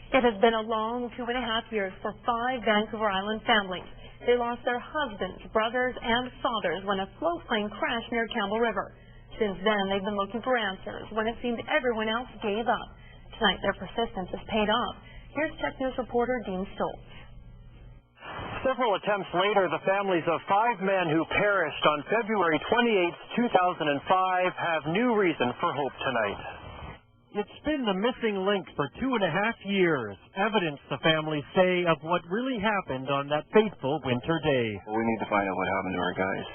It has been a long 2.5 years for 5 Vancouver Island families. They lost their husbands, brothers, and fathers when a float plane crashed near Campbell River. Since then, they've been looking for answers when it seemed everyone else gave up. Tonight, their persistence has paid off. Here's CHEK News reporter Dean Stoltz. Several attempts later, the families of 5 men who perished on February 28, 2005 have new reason for hope tonight. It's been the missing link for 2.5 years, evidence the families say of what really happened on that fateful winter day. We need to find out what happened to our guys.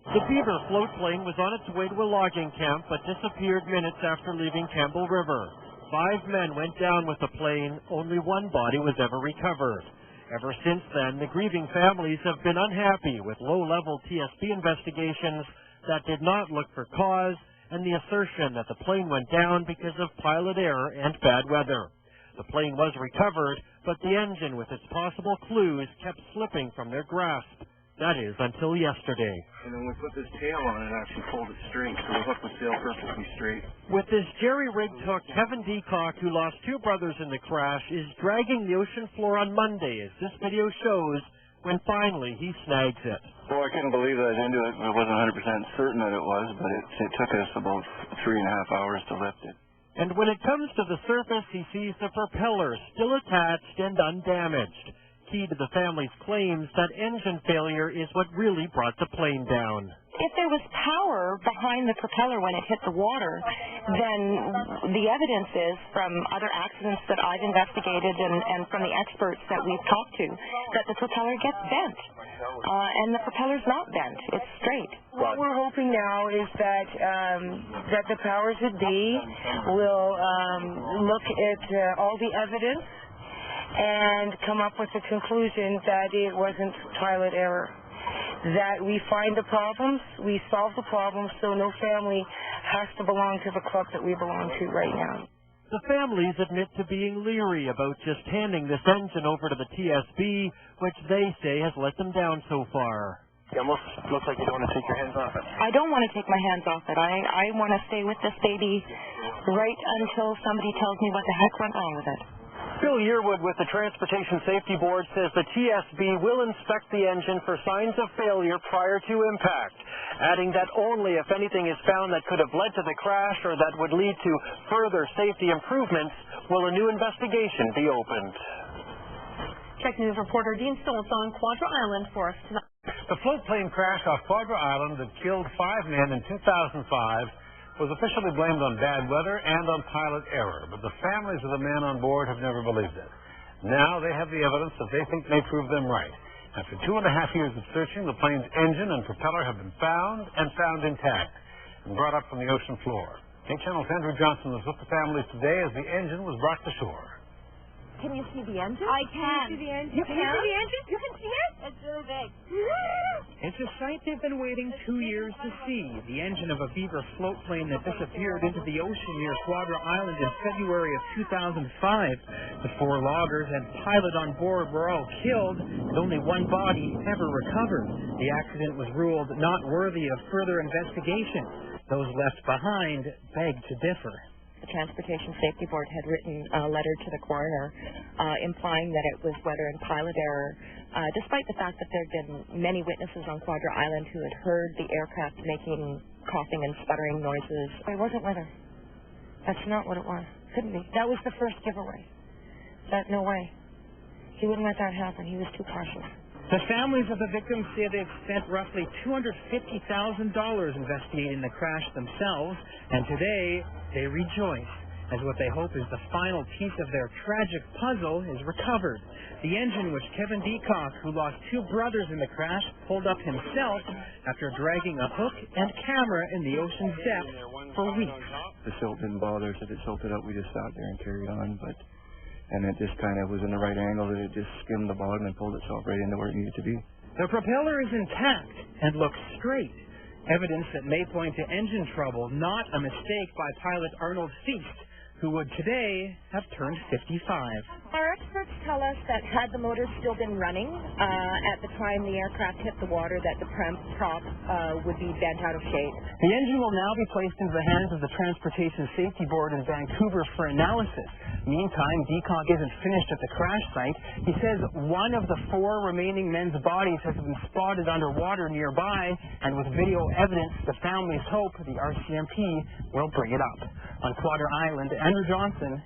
The Beaver float plane was on its way to a logging camp but disappeared minutes after leaving Campbell River. 5 men went down with the plane. Only one body was ever recovered. Ever since then, the grieving families have been unhappy with low-level TSB investigations that did not look for cause and the assertion that the plane went down because of pilot error and bad weather. The plane was recovered, but the engine with its possible clues kept slipping from their grasp. That is, until yesterday. And then we put this tail on it and actually pulled it straight, so the hook was sailed perfectly straight. With this jerry-rigged hook, Kevin Deacock, who lost 2 brothers in the crash, is dragging the ocean floor on Monday, as this video shows, when finally he snags it. Well, I couldn't believe that I was into it. I wasn't 100% certain that it was, but it took us about 3.5 hours to lift it. And when it comes to the surface, he sees the propeller still attached and undamaged. Key to the family's claims that engine failure is what really brought the plane down. If there was power behind the propeller when it hit the water, then the evidence is from other accidents that I've investigated and from the experts that we've talked to, that the propeller gets bent. And the propeller's not bent. It's straight. What we're hoping now is that that the powers that be will look at all the evidence and come up with the conclusion that it wasn't pilot error. That we find the problems, we solve the problems, so no family has to belong to the club that we belong to right now. The families admit to being leery about just handing this engine over to the TSB, which they say has let them down so far. It almost looks like you don't want to take your hands off it. I don't want to take my hands off it. I want to stay with this baby right until somebody tells me what the heck went wrong with it. Bill Yearwood with the Transportation Safety Board says the TSB will inspect the engine for signs of failure prior to impact, adding that only if anything is found that could have led to the crash or that would lead to further safety improvements will a new investigation be opened. CHEK News reporter Dean Stoltz on Quadra Island for us tonight. The float plane crash off Quadra Island that killed 5 men in 2005 was officially blamed on bad weather and on pilot error, but the families of the men on board have never believed it. Now they have the evidence that they think may prove them right. After 2.5 years of searching, the plane's engine and propeller have been found intact and brought up from the ocean floor. A-Channel's Andrew Johnson was with the families today as the engine was brought to shore. Can you see the engine? I can. Can you see the engine? You can see the engine? You can see it? It's really big. It's a sight they've been waiting 2 years to see. The engine of a Beaver float plane that disappeared into the ocean near Quadra Island in February of 2005. The 4 loggers and pilot on board were all killed, and only one body ever recovered. The accident was ruled not worthy of further investigation. Those left behind begged to differ. The Transportation Safety Board had written a letter to the coroner implying that it was weather and pilot error, despite the fact that there had been many witnesses on Quadra Island who had heard the aircraft making coughing and sputtering noises. It wasn't weather. That's not what it was. Couldn't be. That was the first giveaway. No way. He wouldn't let that happen. He was too cautious. The families of the victims say they've spent roughly $250,000 investigating the crash themselves, and today they rejoice as what they hope is the final piece of their tragic puzzle is recovered. The engine which Kevin Deacock, who lost 2 brothers in the crash, pulled up himself after dragging a hook and camera in the ocean's depths for weeks. The silt didn't bother us. If it silted up, we just sat there and carried on, and it just kind of was in the right angle that it just skimmed the bottom and pulled itself right into where it needed to be. The propeller is intact and looks straight, evidence that may point to engine trouble, not a mistake by pilot Arnold Feast, who would today have turned 55. Our experts tell us that had the motor still been running at the time the aircraft hit the water, that the prop would be bent out of shape. The engine will now be placed into the hands of the Transportation Safety Board in Vancouver for analysis. Meantime, DCOG isn't finished at the crash site. He says one of the 4 remaining men's bodies has been spotted underwater nearby, and with video evidence, the families hope the RCMP will bring it up. On Quadra Island, Andrew Johnson,